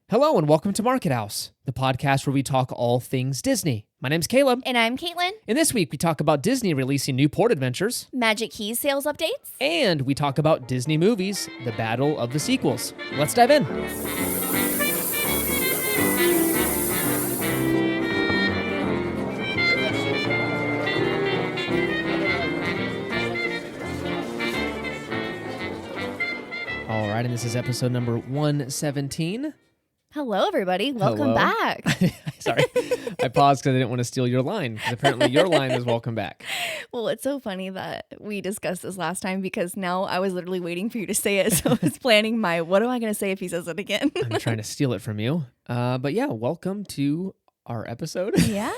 Hello and welcome to Market House, the podcast where we talk all things Disney. My name's Caleb. And I'm Caitlin. And this week we talk about Disney releasing new port adventures. Magic Keys sales updates. And we talk about Disney movies, the battle of the sequels. Let's dive in. All right, and this is episode number 117. Hello, everybody. Welcome back. Sorry, I paused because I didn't want to steal your line, because apparently your line is welcome back. Well, it's so funny that we discussed this last time because now I was literally waiting for you to say it. So I was planning what am I going to say if he says it again? I'm trying to steal it from you. But yeah, welcome to our episode. Yeah.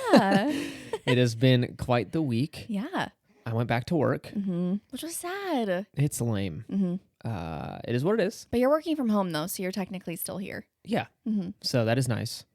It has been quite the week. Yeah. I went back to work. Mm-hmm. Which was sad. It's lame. Mm-hmm. It is what it is. But you're working from home, though, so you're technically still here. Yeah. Mm-hmm. So that is nice.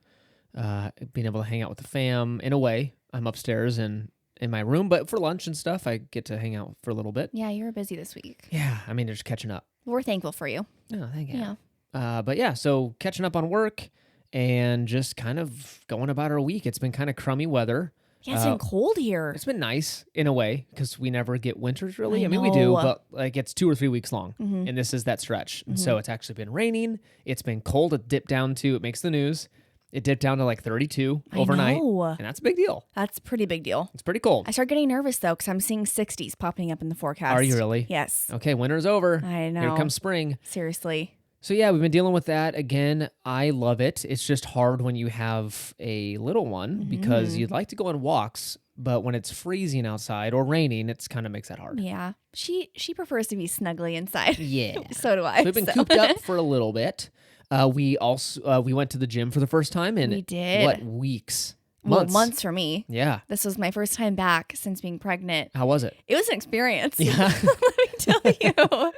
Being able to hang out with the fam in a way. I'm upstairs and in my room, but for lunch and stuff, I get to hang out for a little bit. Yeah, you were busy this week. Yeah. I mean, they're just catching up. We're thankful for you. Oh, thank you. Yeah. But yeah, so catching up on work and just kind of going about our week. It's been kind of crummy weather. Yeah, it's been cold here. It's been nice in a way because we never get winters really. I mean, we know. do, but like it's 2 or 3 weeks long, Mm-hmm. and this is that stretch. And so it's actually been raining. It's been cold. It dipped down to, it makes the news. It dipped down to like 32 overnight, I know. and that's a big deal. That's a pretty big deal. It's pretty cold. I start getting nervous, though, because I'm seeing 60s popping up in the forecast. Are you really? Yes. Okay, winter's over. I know. Here comes spring. Seriously. So yeah, we've been dealing with that. Again, I love it. It's just hard when you have a little one because you'd like to go on walks, but when it's freezing outside or raining, it kind of makes that hard. Yeah. She prefers to be snugly inside. Yeah. So do I. So we've been cooped up for a little bit. We went to the gym for the first time in We did. What, weeks? Well, months for me. Yeah. This was my first time back since being pregnant. How was it? It was an experience. Yeah. Let me tell you.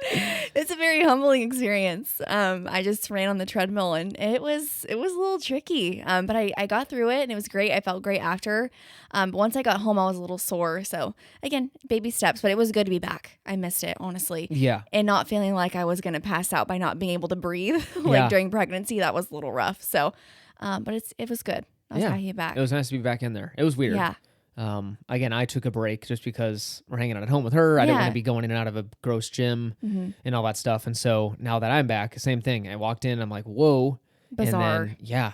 It's a very humbling experience. I just ran on the treadmill and it was a little tricky. But I got through it and it was great. I felt great after. But once I got home, I was a little sore. So again, baby steps, but it was good to be back. I missed it, honestly. Yeah. And not feeling like I was going to pass out by not being able to breathe Yeah. during pregnancy. That was a little rough. So, but it was good. I was happy to be back. It was nice to be back in there. It was weird. Yeah. Again, I took a break just because we're hanging out at home with her. I didn't Yeah. want to be going in and out of a gross gym and all that stuff. And so now that I'm back, same thing. I walked in, I'm like, whoa. Bizarre. And then, yeah.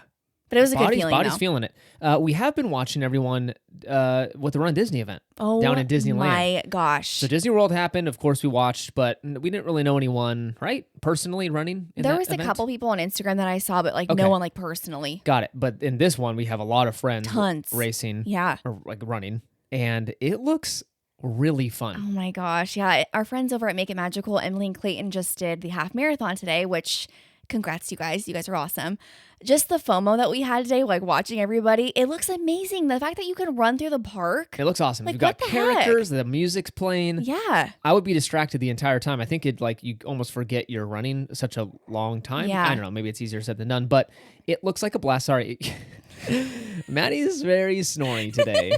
But it was a good feeling, Body's though. feeling it. We have been watching everyone with the Run Disney event down in Disneyland. My gosh. So Disney World happened. Of course, we watched, but we didn't really know anyone, right? Personally running in There that was event? a couple people on Instagram that I saw, but Okay. no one personally. Got it. But in this one, we have a lot of friends Tons. racing Yeah. or running, and it looks really Oh fun. my gosh. Yeah. Our friends over at Make It Magical, Emily and Clayton, just did the half marathon today, which congrats you guys. You guys are awesome. Just the FOMO that we had today, watching everybody, it looks amazing. The fact that you can run through the park. It looks awesome. You've what got the characters, the music's playing. Yeah. I would be distracted the entire time. I think you almost forget you're running such a long time. Yeah. I don't know. Maybe it's easier said than done, but it looks like a blast. Sorry. Maddie's very snoring today.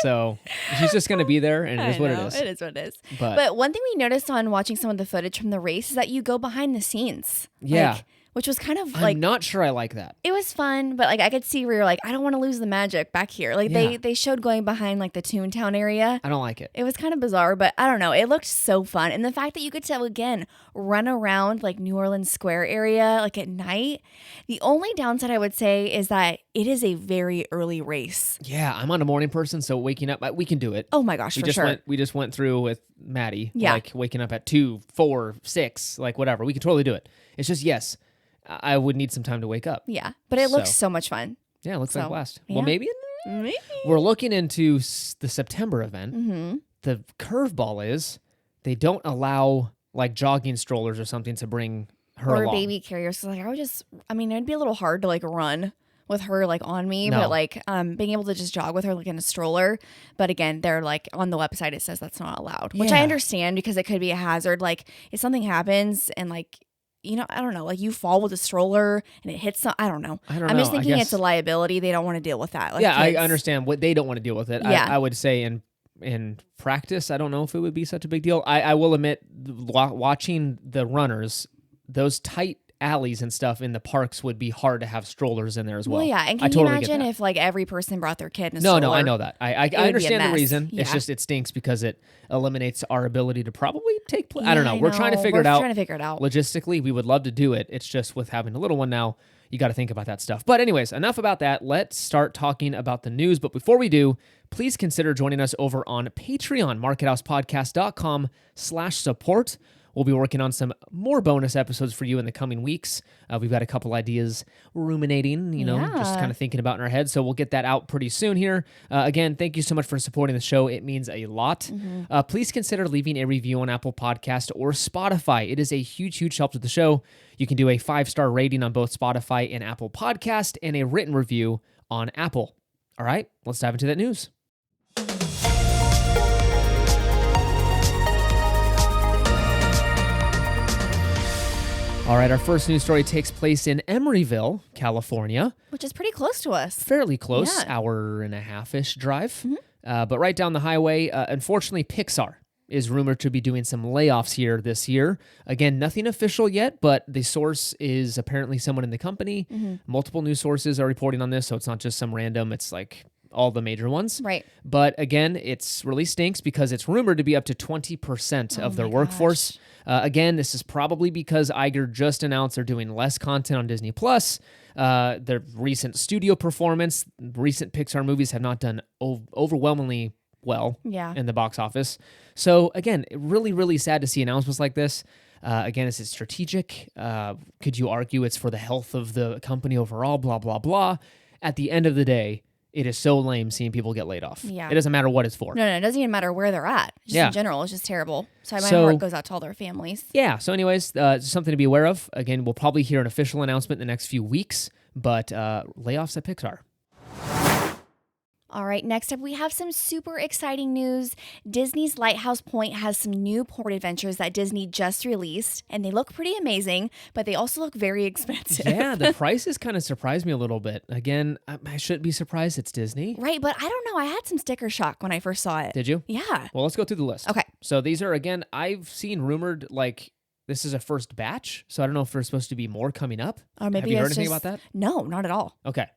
So she's just going to be there, and it is what it is. It is what it is. But- But one thing we noticed on watching some of the footage from the race is that you go behind the scenes. Yeah. Which was kind of I'm not sure I like that. it was fun, but I could see where you're I don't want to lose the magic back here. Yeah. They showed going behind the Toontown area. I don't like it. It was kind of bizarre, but I don't know. It looked so fun. And the fact that you could again, run around New Orleans Square area at night. The only downside I would say is that it is a very early race. Yeah, I'm not a morning person, so waking up, we can do it. Oh my gosh, We just went through with Maddie, Yeah. waking up at 2, 4, 6, whatever. We can totally do it. It's just, yes, I would need some time to wake up. Yeah, but it looks so much fun. Yeah, it looks like a blast. yeah. Well, maybe we're looking into the September event. Mm-hmm. The curveball is they don't allow jogging strollers or something to bring her Or along. baby carriers. So it'd be a little hard to run with her on me, No. but being able to just jog with her in a stroller. But again, they're on the website it says that's not allowed, which I Yeah. understand because it could be a hazard. If something happens and I don't know, you fall with a stroller and it hits I don't know. I don't I'm know. just I thinking guess- it's a liability. They don't want to deal with that. Yeah, I kids. understand what they don't want to deal with it. Yeah. I would say in practice, I don't know if it would be such a big deal. I will admit, watching the runners, those tight alleys and stuff in the parks would be hard to have strollers in there as well. Well, yeah. And I can you totally get imagine that. if like every person brought their kid in a No, stroller? I know that. I would be a understand the mess. reason. It's Yeah. just it stinks because it eliminates our ability to probably take place. I Yeah, don't know. We're trying to figure it out. We're trying to figure it out. Logistically, we would love to do it. It's just with having a little one now, you got to think about that stuff. But anyways, enough about that. Let's start talking about the news. But before we do, please consider joining us over on Patreon, markethousepodcast.com/support. We'll be working on some more bonus episodes for you in the coming weeks. We've got a couple ideas ruminating, just kind of thinking about in our heads. So we'll get that out pretty soon here. Again, thank you so much for supporting the show. It means a lot. Please consider leaving a review on Apple Podcast or Spotify. It is a huge, huge help to the show. You can do a 5-star rating on both Spotify and Apple Podcast and a written review on Apple. All right, let's dive into that news. All right, our first news story takes place in Emeryville, California. Which is pretty close to us. Fairly close, Yeah. hour and a half-ish drive. But right down the highway, unfortunately, Pixar is rumored to be doing some layoffs here this year. Again, nothing official yet, but the source is apparently someone in the company. Multiple news sources are reporting on this, so it's not just some random, it's like all the major ones. Right. But again, it's really stinks because it's rumored to be up to 20% of their my workforce. Again, this is probably because Iger just announced they're doing less content on Disney Plus. Their recent studio performance, recent Pixar movies have not done overwhelmingly well in the box office. So again, really, really sad to see announcements like this. Again, is it strategic? Could you argue it's for the health of the company overall? Blah, blah, blah. At the end of the day, it is so lame seeing people get laid off. Yeah. It doesn't matter what it's for. No, it doesn't even matter where they're at. Just Yeah. in general, it's just terrible. So my So- heart goes out to all their families. Yeah, so anyways, something to be aware of. Again, we'll probably hear an official announcement in the next few weeks, but layoffs at Pixar. All right, next up, we have some super exciting news. Disney's Lighthouse Point has some new port adventures that Disney just released, and they look pretty amazing, but they also look very expensive. Yeah, the prices kind of surprised me a little bit. Again, I shouldn't be surprised it's Disney. Right, but I don't know. I had some sticker shock when I first saw it. Did you? Yeah. Well, let's go through the list. Okay. So these are, again, I've seen rumored, like, this is a first batch, so I don't know if there's supposed to be more coming up. Or maybe Have you heard it's anything just- about that? No, not at all. Okay.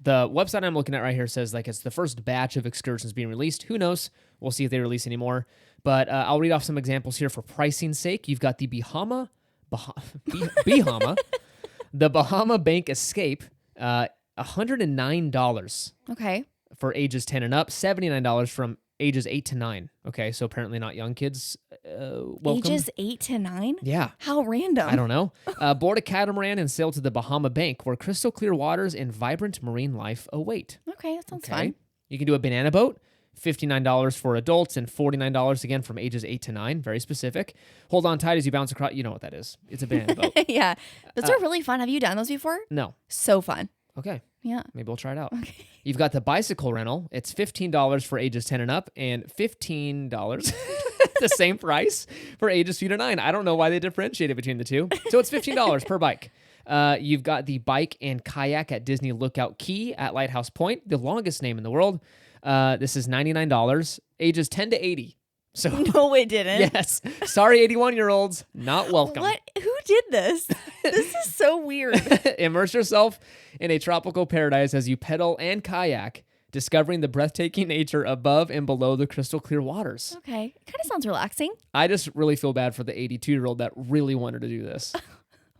The website I'm looking at right here says like it's the first batch of excursions being released. Who knows? We'll see if they release any more. But I'll read off some examples here for pricing's sake. You've got the Bahama, the Bahama Bank Escape, $109 Okay. for ages 10 and up, $79 from ages 8 to 9. Okay, so apparently not young kids. Welcome. Ages 8 to 9? Yeah. How random. I don't know. Board a catamaran and sail to the Bahama Bank, where crystal clear waters and vibrant marine life await. Okay, that sounds Okay. fun. You can do a banana boat, $59 for adults and $49 again from ages 8 to 9. Very specific. Hold on tight as you bounce across. You know what that is. It's a banana boat. Yeah. Those are really fun. Have you done those before? No. So fun. Okay. Yeah. Maybe we'll try it out. Okay. You've got the bicycle rental. It's $15 for ages 10 and up and $15, the same price for ages 2 to 9. I don't know why they differentiated between the two. So it's $15 per bike. You've got the bike and kayak at Disney Lookout Key at Lighthouse Point, the longest name in the world. This is $99, ages 10 to 80. So No, it didn't. yes, sorry, 81-year-olds, not welcome. What? Who did this? This is so weird. Immerse yourself in a tropical paradise as you pedal and kayak, discovering the breathtaking nature above and below the crystal clear waters. Okay. Kind of sounds relaxing. I just really feel bad for the 82-year-old that really wanted to do this.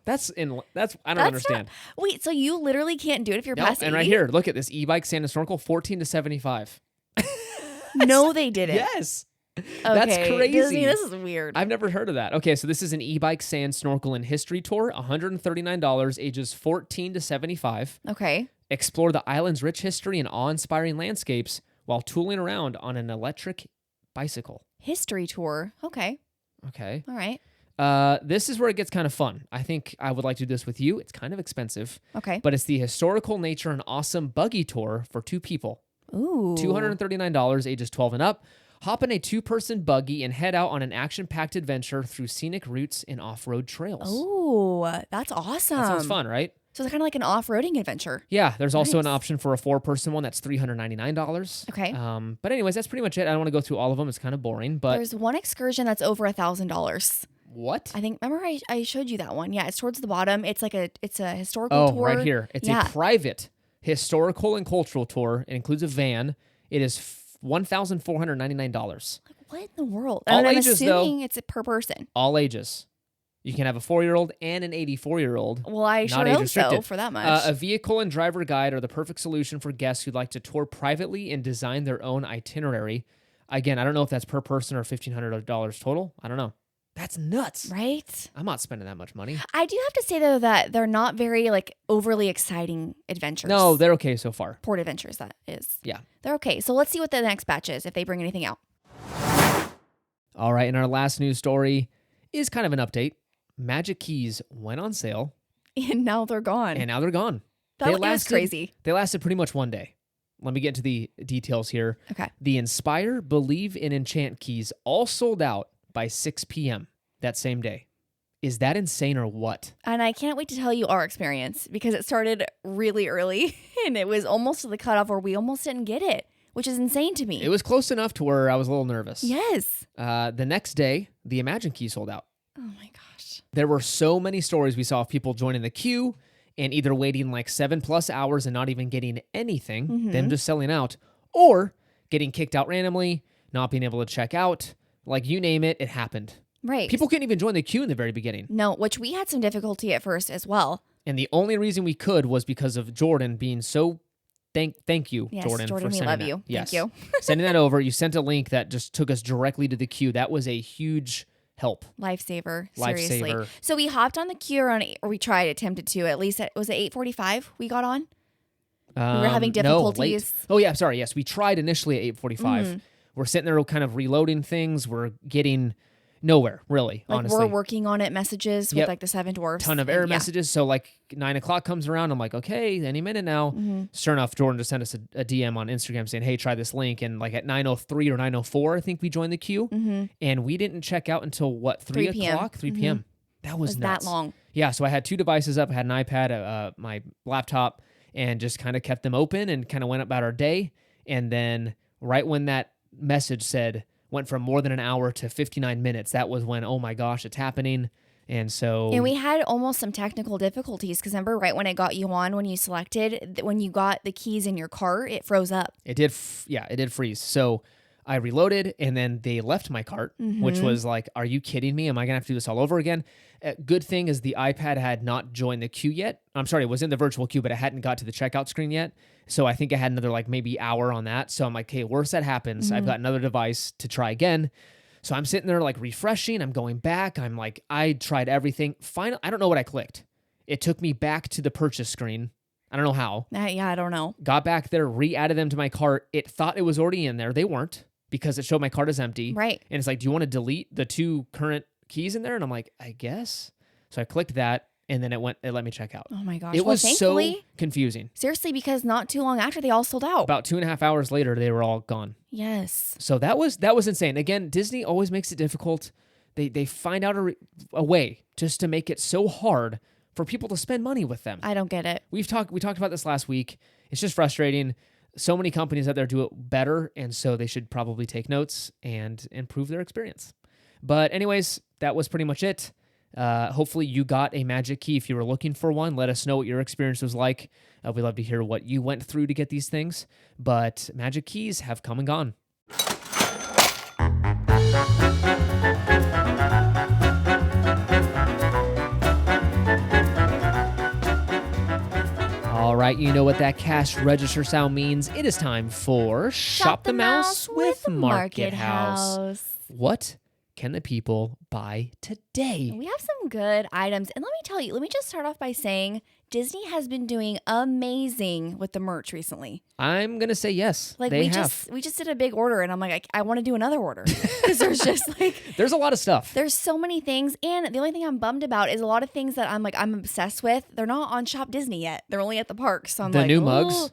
I don't understand. Wait, so you literally can't do it if you're No, past 80? and right here, look at this e-bike sand and snorkel, 14 to 75. No, they didn't. Yes. Okay, That's crazy. Disney, this is weird. I've never heard of that. Okay, so this is an e-bike sand snorkel and history tour, $139, ages 14 to 75. Okay. Explore the island's rich history and awe-inspiring landscapes while tooling around on an electric bicycle. History tour. Okay. Okay. All right. This is where it gets kind of fun. I think I would like to do this with you. It's kind of expensive, Okay. but it's the historical nature and awesome buggy tour for 2 people. Ooh. $239, ages 12 and up. Hop in a 2-person buggy and head out on an action-packed adventure through scenic routes and off-road trails. Oh, that's awesome. That sounds fun, right? So it's kind of like an off-roading adventure. Yeah, there's also an Nice. option for a 4-person one that's $399. Okay. But anyways, that's pretty much it. I don't want to go through all of them. It's kind of boring, but There's one excursion that's over $1,000. What? I think, remember I showed you that one. Yeah, it's towards the bottom. It's like it's a historical Oh, tour. right here. It's a private historical and cultural tour. It includes a van. It is $1,499. Like, what in the world? All and I'm ages, assuming it's per person. All ages. You can have a 4-year-old and an 84-year-old. Well, I sure hope so for that much. A vehicle and driver guide are the perfect solution for guests who'd like to tour privately and design their own itinerary. Again, I don't know if that's per person or $1,500 total. I don't know. That's nuts. Right? I'm not spending that much money. I do have to say, though, that they're not very, like, overly exciting adventures. No, they're okay so far. Port adventures, that is. Yeah. They're okay. So let's see what the next batch is, if they bring anything out. All right, and our last news story is kind of an update. Magic Keys went on sale. And now they're gone. That was crazy. They lasted pretty much one day. Let me get into the details here. Okay. The Inspire, Believe, and Enchant keys all sold out by 6 p.m. that same day. Is that insane or what? And I can't wait to tell you our experience because it started really early and it was almost to the cutoff where we almost didn't get it, which is insane to me. It was close enough to where I was a little nervous. Yes. The next day, the Imagine key sold out. Oh my gosh. There were so many stories we saw of people joining the queue and either waiting like 7+ hours and not even getting anything, them just selling out, or getting kicked out randomly, not being able to check out. Like, you name it, it happened. Right. People couldn't even join the queue in the very beginning. No, which we had some difficulty at first as well. And the only reason we could was because of Jordan being so... Thank you, yes, Jordan, for we sending love that. you. Yes. Thank you. Sending that over. You sent a link that just took us directly to the queue. That was a huge help. Lifesaver. Seriously. Lifesaver. So we hopped on the queue or we attempted to, at least was it 8:45 we got on? We were having difficulties. No, oh, yeah, sorry. Yes, we tried initially at 8:45. We're sitting there kind of reloading things. We're getting nowhere, really, like honestly. We're working on it messages with like the 7 dwarfs. Ton of error messages. So like 9 o'clock comes around. I'm like, okay, any minute now. Sure enough, Jordan just sent us a DM on Instagram saying, hey, try this link. And like at 9:03 or 9:04, I think we joined the queue. And we didn't check out until what, 3 o'clock? 3 p.m. That was nuts. That long. Yeah, so I had 2 devices up. I had an iPad, my laptop, and just kind of kept them open and kind of went about our day. And then right when that message went from more than an hour to 59 minutes, that was when, oh my gosh, it's happening. And so... And we had almost some technical difficulties because remember right when I got you on, when you selected, when you got the keys in your cart, it froze up. It did, it did freeze. So I reloaded and then they left my cart, which was like, are you kidding me? Am I going to have to do this all over again? Good thing is the iPad had not joined the queue yet. I'm sorry, it was in the virtual queue, but it hadn't got to the checkout screen yet. So I think I had another like maybe hour on that. So I'm like, okay, worse that happens. I've got another device to try again. So I'm sitting there like refreshing. I'm going back. I'm like, I tried everything. Finally, I don't know what I clicked. It took me back to the purchase screen. I don't know how. Yeah, I don't know. Got back there, re-added them to my cart. It thought it was already in there. They weren't because it showed my cart as empty. Right. And it's like, do you want to delete the 2 current keys in there? And I'm like, I guess. So I clicked that. And then it let me check out. Oh my gosh. It was so confusing. Seriously, because not too long after they all sold out. About 2.5 hours later, they were all gone. Yes. So that was insane. Again, Disney always makes it difficult. They find out a way just to make it so hard for people to spend money with them. I don't get it. We talked about this last week. It's just frustrating. So many companies out there do it better, and so they should probably take notes and improve their experience. But anyways, that was pretty much it. Hopefully you got a magic key. If you were looking for one, let us know what your experience was like. We'd love to hear what you went through to get these things. But magic keys have come and gone. All right, you know what that cash register sound means. It is time for Shop the Mouse with Market House. What can the people buy today? We have some good items. And let me tell you, let me just start off by saying Disney has been doing amazing with the merch recently. I'm going to say yes. Like they we just did a big order and I'm like, I want to do another order. Because there's just like... There's a lot of stuff. There's so many things. And the only thing I'm bummed about is a lot of things that I'm obsessed with. They're not on Shop Disney yet. They're only at the park. So I'm the like, new mugs?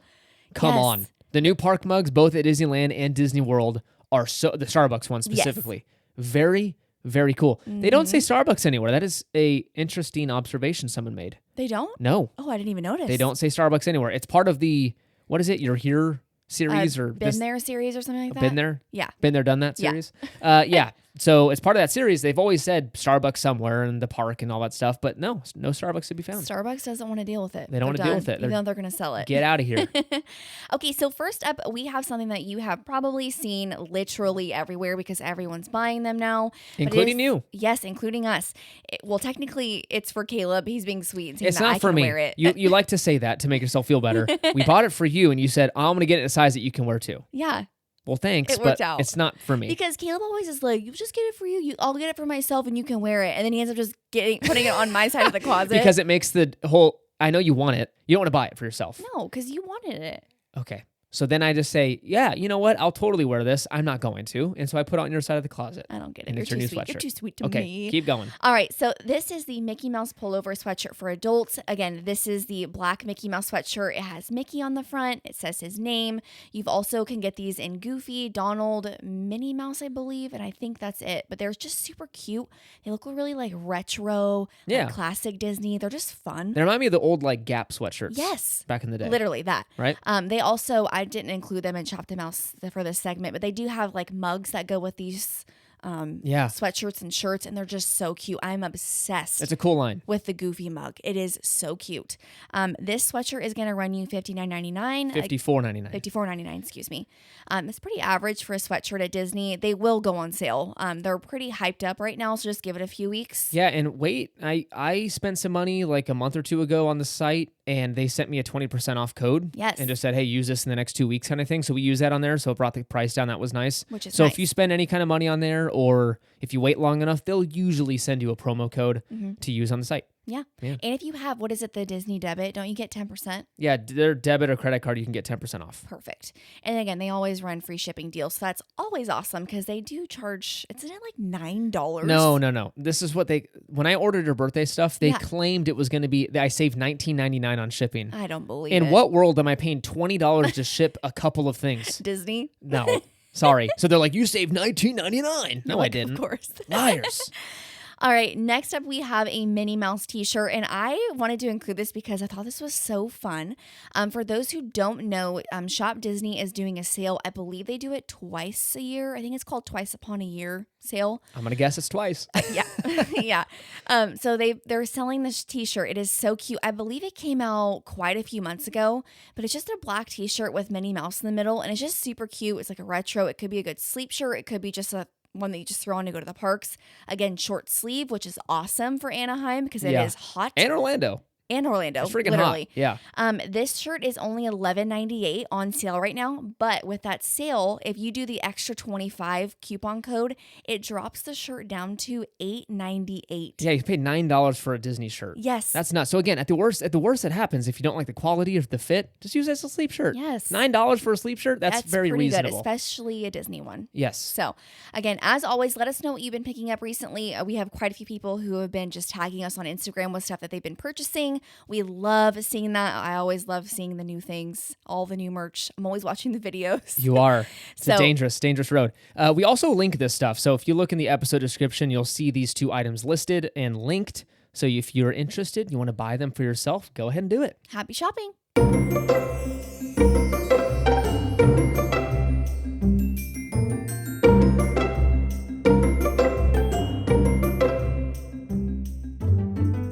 Come on. The new park mugs, both at Disneyland and Disney World, are so... The Starbucks one specifically. Yes. Very, very cool. They don't say Starbucks anywhere. That is a interesting observation someone made. They don't? No. Oh, I didn't even notice. They don't say Starbucks anywhere. It's part of the, what is it, You're Here series or... Been There series or something like that? Been There? Yeah. Been There, Done That series? Yeah. So as part of that series, they've always said Starbucks somewhere in the park and all that stuff, but no Starbucks to be found. Starbucks doesn't want to deal with it. They don't want to deal with it. Even though they're going to sell it. Get out of here. Okay, so first up, we have something that you have probably seen literally everywhere because everyone's buying them now. Including you. Yes, including us. Well, technically, it's for Caleb. He's being sweet and saying It's that not I for can me. wear it. You like to say that to make yourself feel better. We bought it for you, and you said, I'm going to get it in a size that you can wear too. Yeah. Well, thanks, It worked but out. it's not for me. Because Caleb always is like, you just get it for you. I'll get it for myself and you can wear it. And then he ends up just putting it on my side of the closet. Because it makes the whole, I know you want it. You don't want to buy it for yourself. No, because you wanted it. Okay. So then I just say, yeah, you know what? I'll totally wear this. I'm not going to. And so I put it on your side of the closet. I don't get it. And You're it's your too new sweet. sweatshirt. You're too sweet to Okay, me. keep going. All right, so this is the Mickey Mouse pullover sweatshirt for adults. Again, this is the black Mickey Mouse sweatshirt. It has Mickey on the front. It says his name. You've also can get these in Goofy, Donald, Minnie Mouse, I believe, and I think that's it. But they're just super cute. They look really like retro, like classic Disney. They're just fun. They remind me of the old like Gap sweatshirts. Yes. Back in the day. Literally that. Right? They also, I didn't include them in Shop the Mouse for this segment, but they do have like mugs that go with these sweatshirts and shirts, and they're just so cute. I'm obsessed. It's a cool line. With the Goofy mug. It is so cute. This sweatshirt is going to run you $59.99. $54.99. $54.99, excuse me. It's pretty average for a sweatshirt at Disney. They will go on sale. They're pretty hyped up right now, so just give it a few weeks. Yeah, and wait, I spent some money like a month or two ago on the site, and they sent me a 20% off code. Yes. And just said, hey, use this in the next 2 weeks kind of thing. So we use that on there, so it brought the price down. That was nice. Which is so nice. if you spend any kind of money on there, or if you wait long enough, they'll usually send you a promo code to use on the site. Yeah. And if you have, what is it, the Disney debit, don't you get 10%? Yeah, their debit or credit card, you can get 10% off. Perfect. And again, they always run free shipping deals. So that's always awesome because they do charge, isn't it like $9? No. This is what when I ordered your birthday stuff, they claimed it was going to be, I saved $19.99 on shipping. I don't believe it. In what world am I paying $20 to ship a couple of things? Disney? No. Sorry. So they're like, you saved $19.99. No, I didn't. Of course. Liars. All right, next up we have a Minnie Mouse t-shirt, and I wanted to include this because I thought this was so fun. For those who don't know, Shop Disney is doing a sale. I believe they do it twice a year. I think it's called Twice Upon a Year sale. I'm going to guess it's twice. Yeah. So they're selling this t-shirt. It is so cute. I believe it came out quite a few months ago, but it's just a black t-shirt with Minnie Mouse in the middle, and it's just super cute. It's like a retro. It could be a good sleep shirt. It could be just one that you just throw on to go to the parks. Again, short sleeve, which is awesome for Anaheim because it is hot. And Orlando. It's freaking literally hot. Yeah. This shirt is only $11.98 on sale right now, but with that sale, if you do the extra 25 coupon code, it drops the shirt down to $8.98. Yeah, you paid $9 for a Disney shirt. Yes. That's nuts. So again, at the worst that happens, if you don't like the quality or the fit, just use it as a sleep shirt. Yes. $9 for a sleep shirt, that's very pretty reasonable. good, especially a Disney one. Yes. So again, as always, let us know what you've been picking up recently. We have quite a few people who have been just tagging us on Instagram with stuff that they've been purchasing. We love seeing that. I always love seeing the new things, all the new merch. I'm always watching the videos. You are. It's a dangerous road. We also link this stuff. So if you look in the episode description, you'll see these two items listed and linked. So if you're interested, you want to buy them for yourself, go ahead and do it. Happy shopping.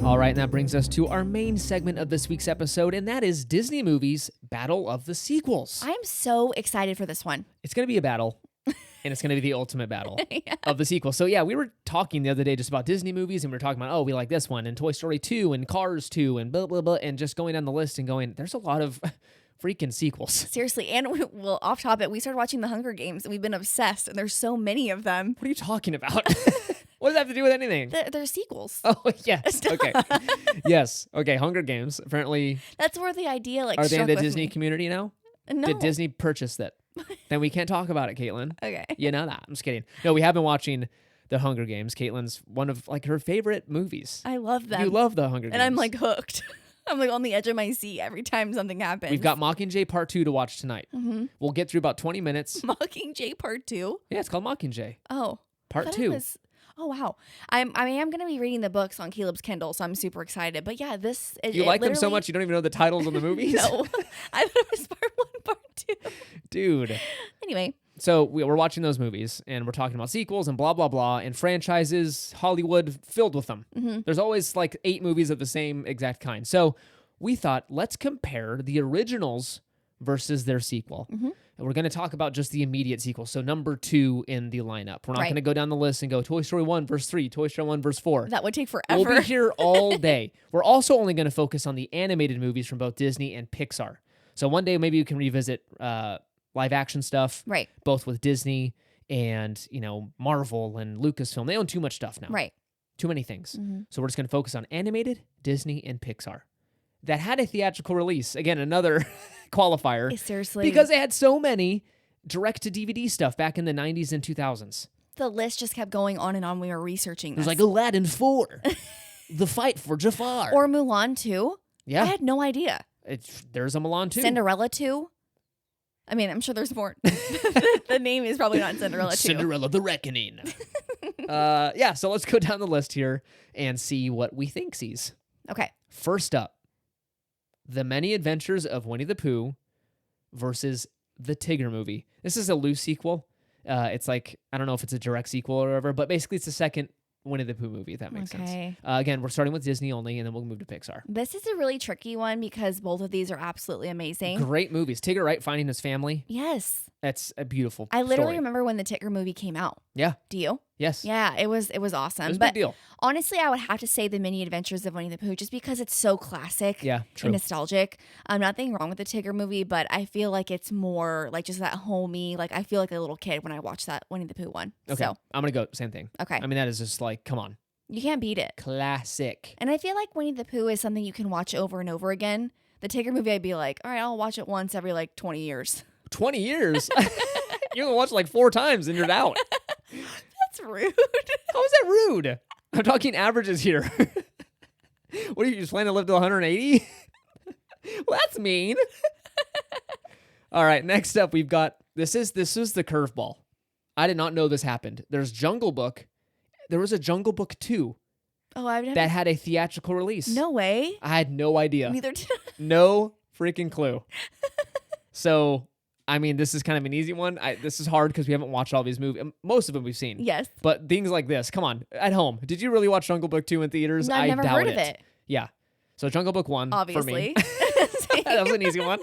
All right, and that brings us to our main segment of this week's episode, and that is Disney Movies Battle of the Sequels. I'm so excited for this one. It's going to be a battle, and it's going to be the ultimate battle of the sequel. So yeah, we were talking the other day just about Disney movies, and we were talking about, we like this one, and Toy Story 2, and Cars 2, and blah, blah, blah, and just going down the list and going, there's a lot of freaking sequels. Seriously, and off topic, we started watching The Hunger Games, and we've been obsessed, and there's so many of them. What are you talking about? What does that have to do with anything? They're sequels. Oh, yes. Okay. Yes. Okay, Hunger Games. Apparently. That's where the idea are they in the Disney me. community now? No. Did Disney purchase that? Then we can't talk about it, Caitlin. Okay. You know that. I'm just kidding. No, we have been watching The Hunger Games. Caitlin's one of her favorite movies. I love them. You love The Hunger Games. And I'm hooked. I'm on the edge of my seat every time something happens. We've got Mockingjay Part 2 to watch tonight. Mm-hmm. We'll get through about 20 minutes. Mockingjay Part 2? Yeah, it's called Mockingjay. Oh. Part 2. Oh, wow. I am going to be reading the books on Caleb's Kindle, so I'm super excited. But yeah, you like them so much you don't even know the titles of the movies? No. I thought it was part 1, part 2. Dude. Anyway. So we're watching those movies and we're talking about sequels and blah, blah, blah, and franchises, Hollywood filled with them. There's always like 8 movies of the same exact kind. So we thought, let's compare the originals versus their sequel. And we're going to talk about just the immediate sequel. So number 2 in the lineup. We're not going to go down the list and go Toy Story 1 verse 3, Toy Story 1 verse 4. That would take forever. We'll be here all day. We're also only going to focus on the animated movies from both Disney and Pixar. So one day maybe you can revisit live action stuff, Right. both with Disney and, Marvel and Lucasfilm. They own too much stuff now. Right. Too many things. So we're just going to focus on animated, Disney, and Pixar. That had a theatrical release. Again, another qualifier. Seriously. Because they had so many direct-to-DVD stuff back in the 90s and 2000s. The list just kept going on and on. We were researching this. There's like Aladdin 4, The Fight for Jafar. Or Mulan 2. Yeah. I had no idea. There's a Mulan 2. Cinderella 2. I mean, I'm sure there's more. The name is probably not Cinderella 2. Cinderella the Reckoning. So let's go down the list here and see what we think sees. Okay. First up, The Many Adventures of Winnie the Pooh versus The Tigger Movie. This is a loose sequel. It's like, I don't know if it's a direct sequel or whatever, but basically it's the second Winnie the Pooh movie, if that makes sense. Again, we're starting with Disney only, and then we'll move to Pixar. This is a really tricky one because both of these are absolutely amazing. Great movies. Tigger, right? Finding his family. Yes. That's a beautiful I literally story. remember when the Tigger movie came out. Yeah. Do you? Yes. Yeah, it was awesome. It was a but big deal. honestly, I would have to say The Mini Adventures of Winnie the Pooh just because it's so classic Yeah, true. and nostalgic. Nothing wrong with the Tigger movie, but I feel like it's more like just that homey, like I feel like a little kid when I watch that Winnie the Pooh one. Okay. So, I'm going to go same thing. okay. I mean, that is just like, come on. You can't beat it. Classic. And I feel like Winnie the Pooh is something you can watch over and over again. The Tigger movie, I'd be like, all right, I'll watch it once every like 20 years. 20 years? You're going to watch it like 4 times and you're out. That's rude. How is that rude? I'm talking averages here. What are you just planning to live to 180? Well, that's mean. All right, next up we've got this is the curveball. I did not know this happened. There's Jungle Book. There was a Jungle Book 2 that had a theatrical release. No way. I had no idea. Neither did I. No freaking clue. So, I mean, this is kind of an easy one. This is hard because we haven't watched all these movies. Most of them we've seen. Yes. But things like this, come on, at home. Did you really watch Jungle Book 2 in theaters? No, I've never doubt heard of it. Yeah. So Jungle Book 1 Obviously. for me. That was an easy one.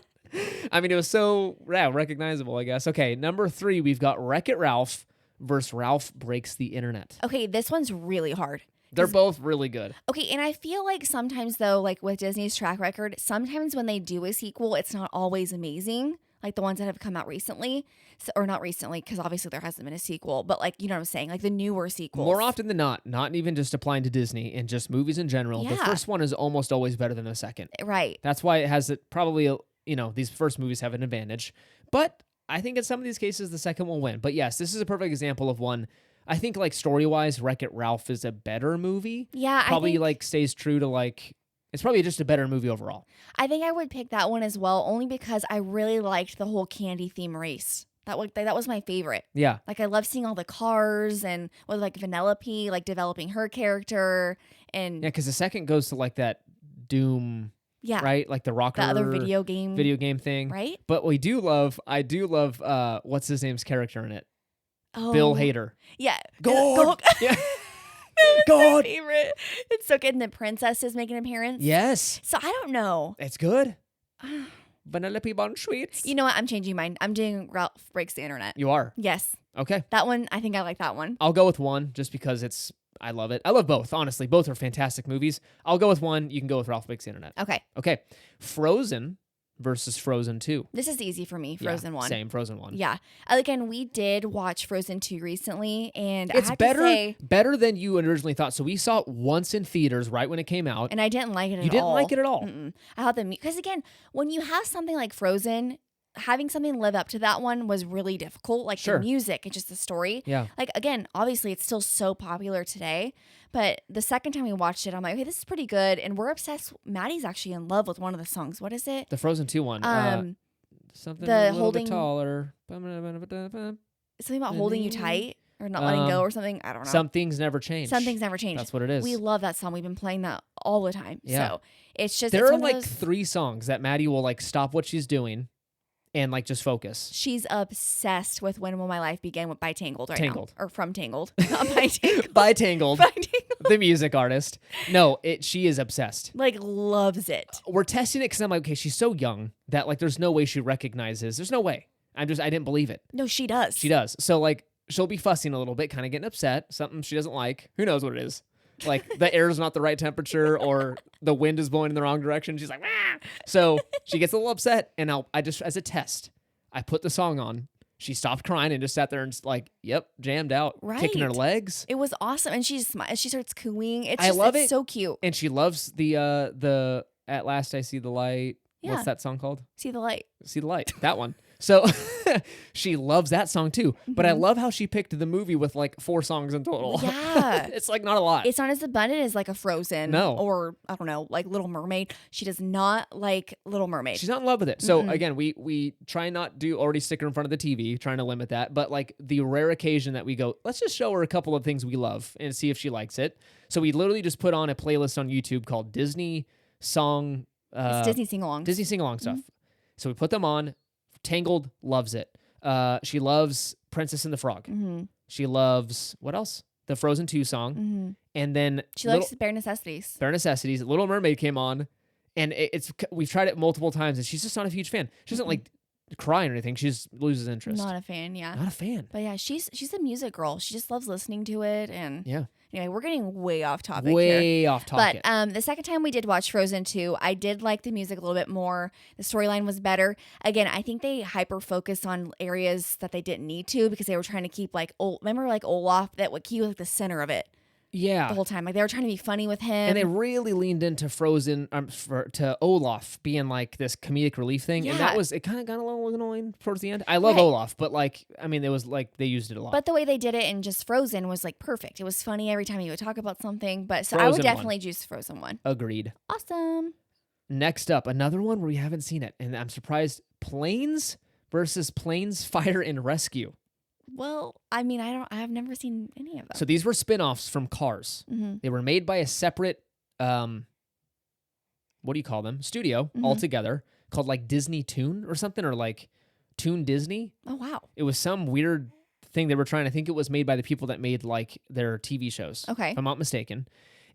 I mean, it was so recognizable, I guess. Okay, number 3, we've got Wreck-It Ralph versus Ralph Breaks the Internet. Okay, this one's really hard. They're both really good. Okay, and I feel like sometimes though, like with Disney's track record, sometimes when they do a sequel, it's not always amazing. Like the ones that have come out recently, or not recently, because obviously there hasn't been a sequel, but like, you know what I'm saying? Like the newer sequels. More often than not even just applying to Disney and just movies in general, the Yeah. first one is almost always better than the second. Right. That's why it has probably, these first movies have an advantage. But I think in some of these cases, the second will win. But yes, this is a perfect example of one. I think like story-wise, Wreck-It Ralph is a better movie. Yeah, Probably I think, like stays true to like, it's probably just a better movie overall. I think I would pick that one as well, only because I really liked the whole candy theme race. That was my favorite. Yeah. Like I love seeing all the cars and with like Vanellope, like developing her character and Yeah, because the second goes to like that Doom, yeah, right? Like the rocker the other video game thing. right? But I do love what's his name's character in it? Oh, Bill Hader. Yeah, God. Yeah. My God. favorite. It's so good. And the princess is making an appearance. Yes. So I don't know. It's good. Vanellope Bon Sweets. You know what? I'm changing mine. I'm doing Ralph Breaks the Internet. You are. Yes. Okay. That one, I think I like that one. I'll go with one just because I love it. I love both, honestly. Both are fantastic movies. I'll go with one. You can go with Ralph Breaks the Internet. Okay. Okay. Frozen versus Frozen 2. This is easy for me. Yeah, Frozen 1. Same, Frozen 1. Yeah. Again, we did watch Frozen 2 recently, and It's I have better, to say, better than you originally thought. So we saw it once in theaters right when it came out. and I didn't like it at all. You didn't like it at all. Mm-mm. I thought because again, when you have something like Frozen, having something live up to that one was really difficult. Like Sure. the music and just the story. Yeah. Like again, obviously it's still so popular today, but the second time we watched it, I'm like, okay, this is pretty good, and we're obsessed. Maddie's actually in love with one of the songs. What is it? The Frozen 2 one. Something the a little holding- bit taller. Something about holding you tight or not letting go or something. I don't know. Some things never change. Some things never change. That's what it is. We love that song. We've been playing that all the time. Yeah. So it's just There it's are one of like those- 3 songs that Maddie will like stop what she's doing and like just focus. She's obsessed with When Will My Life Begin by Tangled right Tangled. now. Or from Tangled. Not by Tangled. By Tangled, By Tangled. the music artist. No, she is obsessed. Like, loves it. We're testing it because I'm like, okay, she's so young that like there's no way she recognizes. There's no way. I didn't believe it. No, she does. She does. So like she'll be fussing a little bit, kind of getting upset, something she doesn't like. Who knows what it is? Like the air is not the right temperature or the wind is blowing in the wrong direction. She's like, ah! So she gets a little upset, and I just, as a test, I put the song on. She stopped crying and just sat there and like, yep, jammed out, kicking her Right. legs. It was awesome. And she starts cooing. It's I just, love it's it. so cute. And she loves the At Last I See the Light. Yeah. What's that song called? See the light. See the Light. That one. So she loves that song too. But I love how she picked the movie with like 4 songs in total. Yeah. It's like not a lot. It's not as abundant as like a Frozen. No. Or, I don't know, like Little Mermaid. She does not like Little Mermaid. She's not in love with it. So again, we try not to already stick her in front of the TV, trying to limit that. But like the rare occasion that we go, let's just show her a couple of things we love and see if she likes it. So we literally just put on a playlist on YouTube called Disney Song. It's Disney sing-alongs. Disney sing-along stuff. So we put them on. Tangled loves it. She loves Princess and the Frog. She loves, what else? The Frozen 2 song. And then She likes Bare Necessities. Bare Necessities. Little Mermaid came on, and we've tried it multiple times, and she's just not a huge fan. She doesn't like cry or anything. She just loses interest. Not a fan, yeah. Not a fan. But yeah, she's a music girl. She just loves listening to it. And Yeah. anyway, we're getting way off topic here. Way off topic. But the second time we did watch Frozen 2, I did like the music a little bit more. The storyline was better. Again, I think they hyper focused on areas that they didn't need to because they were trying to keep like remember like Olaf, that would keep like the center of it yeah. the whole time. Like they were trying to be funny with him. And they really leaned into Frozen to Olaf being like this comedic relief thing, and Yeah. it kind of got a little annoying towards the end. I love Right. Olaf, but like I mean, it was like they used it a lot. But the way they did it in just Frozen was like perfect. It was funny every time you would talk about something. But so I Frozen would one. definitely choose Frozen 1. Agreed. Awesome. Next up, another one where we haven't seen it, and I'm surprised. Planes versus Planes Fire and Rescue. Well, I mean, I've never seen any of them. So these were spin-offs from Cars. They were made by a separate, what do you call them? Studio altogether called like Disney Toon or something, or like Toon Disney. Oh, wow. It was some weird thing they were trying. I think it was made by the people that made like their TV shows. Okay. If I'm not mistaken.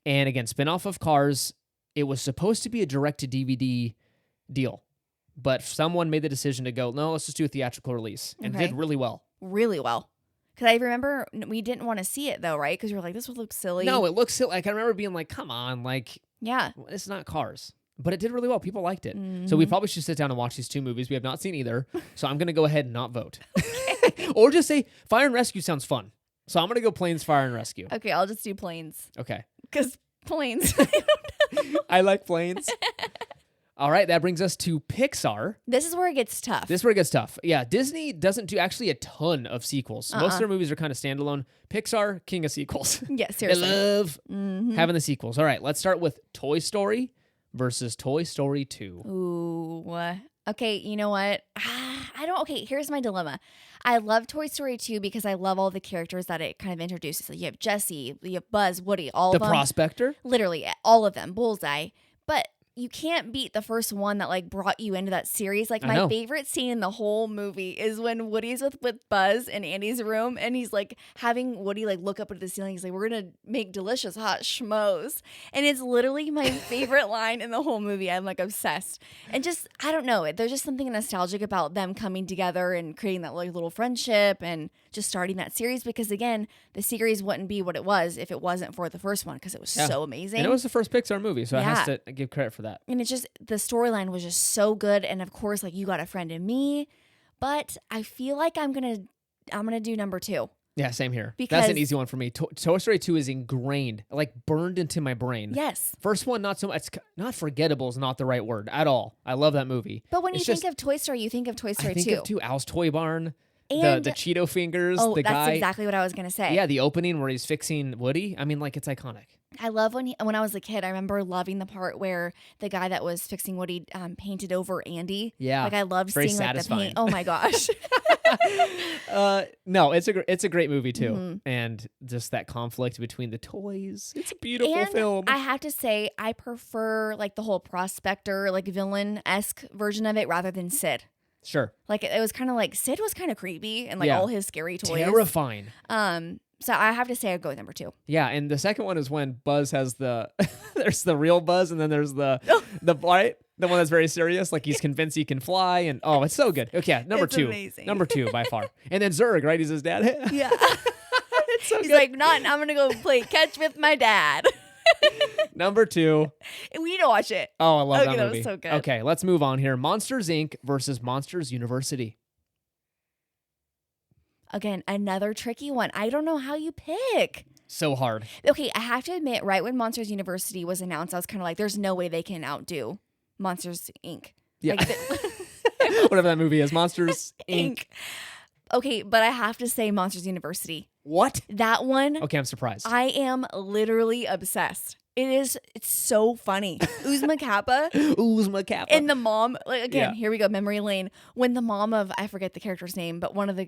And again, spin-off of Cars. It was supposed to be a direct-to-DVD deal, but someone made the decision to go, no, let's just do a theatrical release, and Okay. did really well. Really well. Because I remember we didn't want to see it though, right? Because we were like, this would look silly. No, it looks silly. Like I remember being like, come on, like Yeah. it's not Cars. But it did really well. People liked it. So we probably should sit down and watch these 2 movies. We have not seen either. So I'm going to go ahead and not vote. Or just say Fire and Rescue sounds fun. So I'm going to go Planes, Fire and Rescue. Okay, I'll just do planes. Okay. Because planes. I like planes. All right, that brings us to Pixar. This is where it gets tough. This is where it gets tough. Yeah, Disney doesn't do actually a ton of sequels. Most of their movies are kind of standalone. Pixar, king of sequels. Yeah, They seriously. love having the sequels. All right, let's start with Toy Story versus Toy Story 2. Ooh. Okay, you know what? Okay, here's my dilemma. I love Toy Story 2 because I love all the characters that it kind of introduces. Like you have Jessie, you have Buzz, Woody, all The of them. Prospector? Literally, all of them. Bullseye. But you can't beat the first one that like brought you into that series. Like I my know. favorite scene in the whole movie is when Woody's with Buzz in Andy's room and he's like having Woody like look up into the ceiling. He's like, we're gonna make delicious hot schmoes. And it's literally my favorite line in the whole movie. I'm like obsessed. And just I don't know. There's just something nostalgic about them coming together and creating that like little friendship and just starting that series because again, the series wouldn't be what it was if it wasn't for the first one because it was Yeah. so amazing. And it was the first Pixar movie, so it has Yeah. to give credit for that. And it's just the storyline was just so good, and of course, like You Got a Friend in Me. But I feel like I'm gonna do number 2. Yeah, same here. That's Because- an easy one for me. Toy Story 2 is ingrained, like burned into my brain. Yes, First one, not so much. Not forgettable is not the right word at all. I love that movie. but when It's you think just- of Toy Story, you think of Toy Story I think 2. of 2, Al's Toy Barn, And the Cheeto fingers, oh, the that's guy. exactly what I was gonna say. Yeah, the opening where he's fixing Woody. I mean, like it's iconic. I love when I was a kid. I remember loving the part where the guy that was fixing Woody painted over Andy. Yeah, like I loved very seeing like the satisfying. paint. Oh my gosh. No, it's a great movie too, Mhm. and just that conflict between the toys. It's a beautiful And film. I have to say, I prefer like the whole prospector, like villain-esque version of it rather than Sid. Sure. Like it was kind of like Sid was kind of creepy and like Yeah. all his scary toys. Terrifying. So I have to say I'd go with number 2. Yeah, and the second one is when Buzz has the there's the real Buzz, and then there's the right, the one that's very serious, like he's convinced he can fly, and oh, it's so good. Okay, number It's 2, amazing. number 2 by far, and then Zurg, right? He's his dad. Yeah. It's so He's good. like, I'm gonna go play catch with my dad. Number 2. We need to watch it. Oh, I love Okay, that that movie. was so good. Okay, let's move on here. Monsters Inc. versus Monsters University. Again, another tricky one. I don't know how you pick. So hard. Okay, I have to admit, right when Monsters University was announced, I was kind of like, there's no way they can outdo Monsters Inc. Yeah. Like, Whatever that movie is, Monsters Inc. Okay, but I have to say Monsters University. What? That one, Okay, I'm surprised. I am literally obsessed. It's so funny. Uzma Kappa Uzma Kappa. and the mom, like again, Yeah. here we go, memory lane. When the mom of, I forget the character's name, but one of the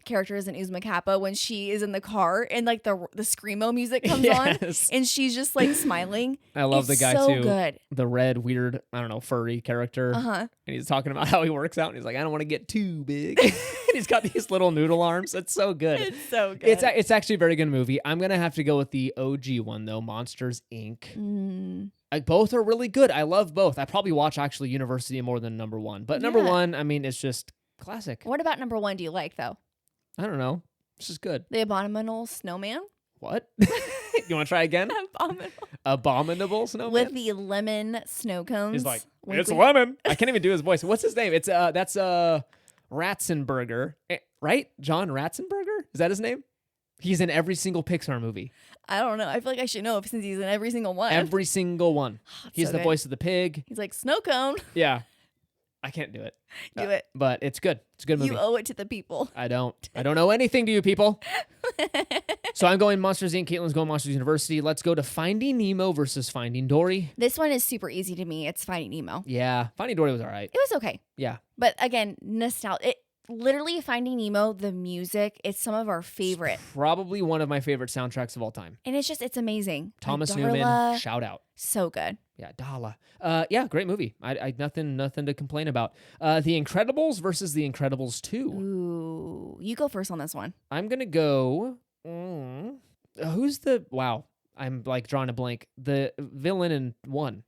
characters in Uzma Kappa, when she is in the car and like the screamo music comes on Yes. and she's just like smiling. I love It's the guy so too. good. The red, weird, I don't know, furry character. Uh-huh. And he's talking about how he works out, and he's like, I don't want to get too big. And he's got these little noodle arms. It's so good. It's so good. It's actually a very good movie. I'm gonna have to go with the OG one though, Monsters Inc. Like both are really good. I love both. I probably watch actually University more than number 1, but number Yeah. 1, I mean, it's just classic. What about number 1 do you like though? I don't know. It's just good. The Abominable Snowman? What? You want to try again? Abominable. Abominable Snowman. With the lemon snow cones. He's like, Wink, it's wink. lemon. I can't even do his voice. What's his name? It's that's Ratzenberger, right? John Ratzenberger? Is that his name? He's in every single Pixar movie. I don't know. I feel like I should know since he's in every single one. Every single one. It's He's so the good. voice of the pig. He's like, snow cone. Yeah. I can't do it. Do it. But it's good. It's a good movie. You owe it to the people. I don't know anything to you people. So I'm going Monsters Inc. Caitlin's going Monsters University. Let's go to Finding Nemo versus Finding Dory. This one is super easy to me. It's Finding Nemo. Yeah. Finding Dory was all right. It was okay. Yeah. But again, nostalgia. It literally Finding Nemo, the music, it's some of our favorite. Probably one of my favorite soundtracks of all time. And it's amazing. Like Thomas Darla, Newman, shout out. so good. Yeah, Dala. Yeah, great movie. I nothing to complain about. The Incredibles versus The Incredibles 2. Ooh, you go first on this one. I'm gonna go. Who's the? Wow, I'm like drawing a blank. The villain in 1.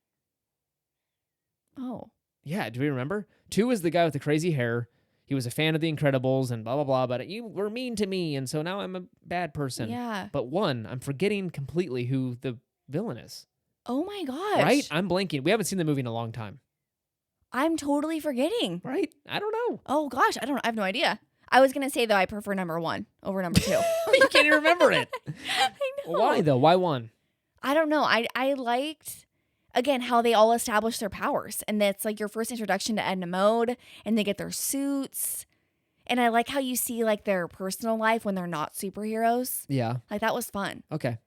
Oh, Yeah, do we remember? 2 is the guy with the crazy hair. He was a fan of The Incredibles and blah blah blah. But you were mean to me, and so now I'm a bad person. yeah. But 1, I'm forgetting completely who the villain is. Oh my gosh. Right? I'm blanking. We haven't seen the movie in a long time. I'm totally forgetting. Right? I don't know. Oh gosh, I have no idea. I was gonna say though, I prefer number 1 over number 2. You can't even remember it. I know. Why though? Why 1? I don't know. I liked again how they all establish their powers, and that's like your first introduction to Edna Mode, and they get their suits, and I like how you see like their personal life when they're not superheroes. Yeah. Like that was fun. Okay.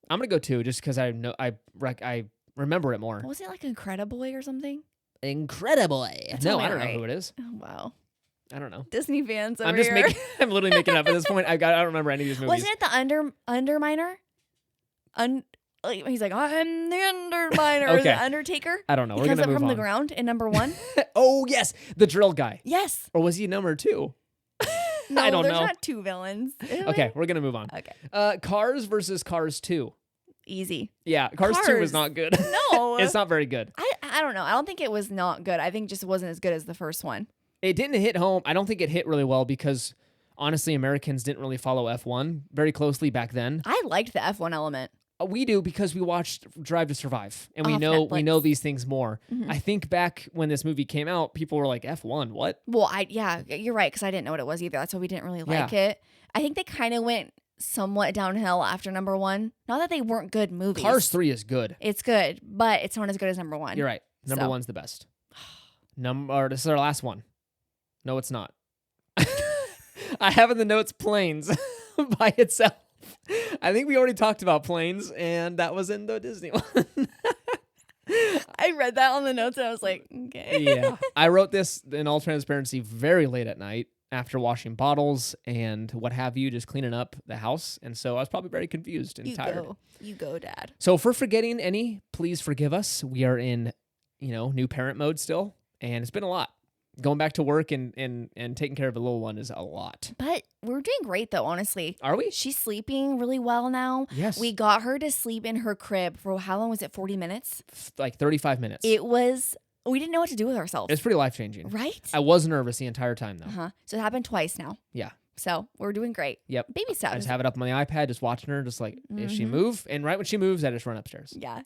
I'm gonna go 2 just because I know I remember it more. Was it like Incrediboy or something? Incredible. That No, sounded I don't know right. who it is. Oh wow, I don't know. Disney fans over I'm just here. making. I'm literally making it up at this point. I don't remember any of these movies. Wasn't it the Underminer? Like, he's like, I'm the Underminer, or Okay. the Undertaker. I don't know. He We're comes gonna up move from the on. ground in number 1. Oh yes, the drill guy. Yes. Or was he number 2? No, I don't there's know. not 2 villains. Okay, we're gonna move on. Okay. Cars versus Cars 2. Easy. Yeah, Cars 2 is Cars. not good. No. It's not very good. I don't know. I don't think it was not good. I think just wasn't as good as the first one. It didn't hit home. I don't think it hit really well because honestly, Americans didn't really follow F1 very closely back then. I liked the F1 element. We do because we watched Drive to Survive and we Off know Netflix. these things more. Mhm. I think back when this movie came out, people were like, F1, what? Well, yeah, you're right, because I didn't know what it was either. That's why we didn't really like it. I think they kind of went somewhat downhill after number 1. Not that they weren't good movies. Cars 3 is good. It's good, but it's not as good as number 1. You're right. Number So. 1's the best. This is our last one. No, it's not. I have in the notes Planes by itself. I think we already talked about Planes, and that was in the Disney one. I read that on the notes and I was like, okay. Yeah. I wrote this in all transparency very late at night after washing bottles and what have you, just cleaning up the house. And so I was probably very confused and tired. You go, Dad. So for forgetting any, please forgive us. We are in, new parent mode still, and it's been a lot. going back to work and taking care of a little one is a lot. But we're doing great though, honestly. Are we? She's sleeping really well now. Yes. We got her to sleep in her crib for how long was it? 40 minutes? Like 35 minutes. We didn't know what to do with ourselves. It's pretty life-changing. Right? I was nervous the entire time, though. So it happened twice now. Yeah. So we're doing great. Yep. Baby I steps. just have it up on the iPad, just watching her, just like, if she move, and right when she moves, I just run upstairs. Yeah.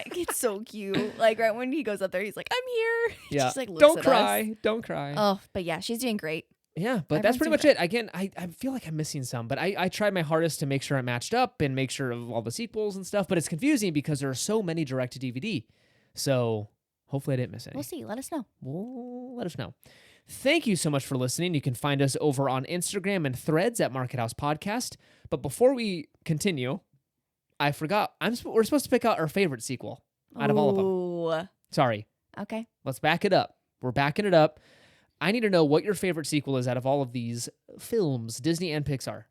It's so cute. Like right when he goes up there, he's like, I'm here. Yeah. Just like looks Don't at cry. us. Don't cry. Oh, but yeah, she's doing great. Yeah, but that's Everyone's pretty doing much great. it. Again, I feel like I'm missing some, but I tried my hardest to make sure it matched up and make sure of all the sequels and stuff, but it's confusing because there are so many direct-to-DVD. So hopefully I didn't miss any. We'll see. Let us know. Well, let us know. Thank you so much for listening. You can find us over on Instagram and Threads at Market House Podcast. But before we continue, I forgot. We're supposed to pick out our favorite sequel out of all of them. Ooh. Sorry. Okay. Let's back it up. We're backing it up. I need to know what your favorite sequel is out of all of these films, Disney and Pixar.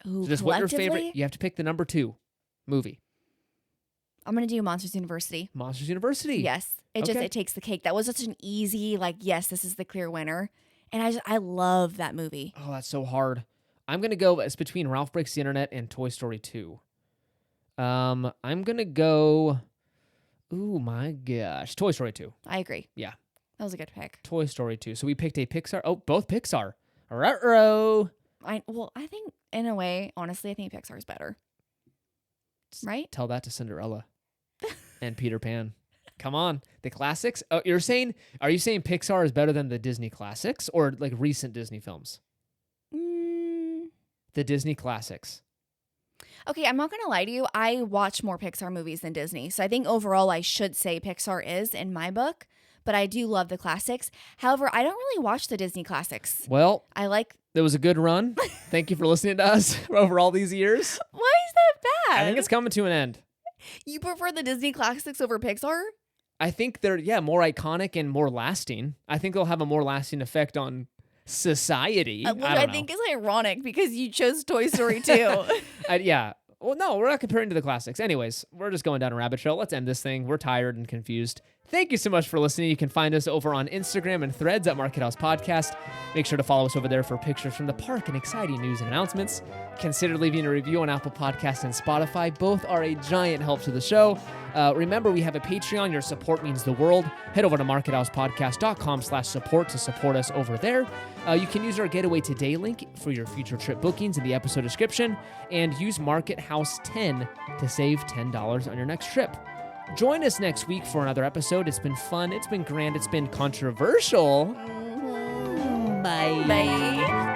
Ooh, So just what your favorite. collectively, You have to pick the number 2 movie. I'm going to do Monsters University. Monsters University. Yes. It Okay. takes the cake. That was such an easy, like, yes, this is the clear winner. And I love that movie. Oh, that's so hard. I'm going to go, it's between Ralph Breaks the Internet and Toy Story 2. I'm going to go, ooh, my gosh, Toy Story 2. I agree. Yeah. That was a good pick. Toy Story 2. So we picked a Pixar. Oh, both Pixar. Ruh-roh. I think, in a way, honestly, I think Pixar's better. Right? Tell that to Cinderella and Peter Pan. Come on. The classics? Oh, are you saying Pixar is better than the Disney classics or like recent Disney films? The Disney classics. Okay, I'm not going to lie to you. I watch more Pixar movies than Disney. So I think overall I should say Pixar is in my book, but I do love the classics. However, I don't really watch the Disney classics. Well, I like... it was a good run. Thank you for listening to us over all these years. Why is that bad? I think it's coming to an end. You prefer the Disney classics over Pixar? I think they're, more iconic and more lasting. I think they'll have a more lasting effect on society. Which I don't know. think is ironic because you chose Toy Story 2. Yeah. Well, no, we're not comparing to the classics. Anyways, we're just going down a rabbit trail. Let's end this thing. We're tired and confused. Thank you so much for listening. You can find us over on Instagram and Threads at Market House Podcast. Make sure to follow us over there for pictures from the park and exciting news and announcements. Consider leaving a review on Apple Podcasts and Spotify. Both are a giant help to the show. Remember, we have a Patreon. Your support means the world. Head over to markethousepodcast.com/support to support us over there. You can use our Getaway Today link for your future trip bookings in the episode description, and use Market House 10 to save $10 on your next trip. Join us next week for another episode. It's been fun. It's been grand. It's been controversial. Bye. Bye.